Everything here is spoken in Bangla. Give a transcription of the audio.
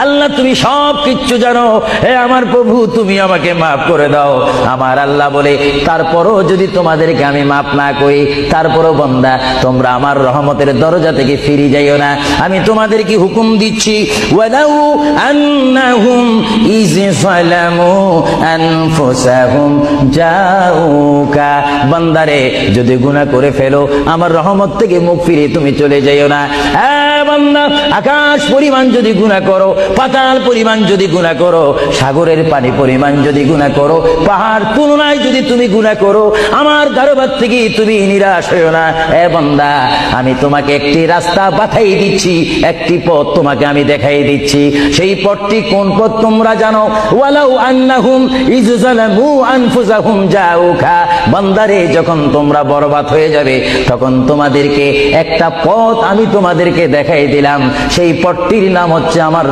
আল্লাহ তুমি সব কিচ্ছু জানো, হে আমার প্রভু তুমি আমাকে মাফ করে দাও। আমার আল্লাহ বলে, তারপরও যদি তোমাদেরকে আমি মাফ না করি, তারপরও বান্দা তোমরা আমার রহমতের দরজা থেকে ফিরে যাইও না। আমি তোমাদেরকে হুকুম দিচ্ছি, ওয়ালাউ আন্নাহুম ইয যালামু আনফুসাহুম জাউকা, বান্দারে যদি গুনাহ করে ফেলো আমার রহমত থেকে মুখ ফিরে তুমি চলে যাইও না। হ্যাঁ বান্দা, আকাশ পরিমাণ যদি গুনাহ করো, পাতাল পরিমাণ যদি গুনাহ করো, সাগরের পানি পরিমাণ যদি গুনাহ করো, পাহাড় তুলনায় যদি তুমি গুনাহ করো, আমার দরবার থেকে তুমি নিরাশ হইও না। এ বান্দা, আমি তোমাকে একটি রাস্তা পাঠাই দিচ্ছি, একটি পথ তোমাকে আমি দেখাই দিচ্ছি। সেই পথটি কোন পথ তোমরা জানো? ওয়ালাউ আন্নাহুম ইয যালামু আনফুসাহুম জাউকা, বান্দারে যখন তোমরা বরবাদ হয়ে যাবে তখন তোমাদেরকে একটা পথ আমি তোমাদেরকে দেখাই দিলাম, সেই পথটির নাম হচ্ছে আমার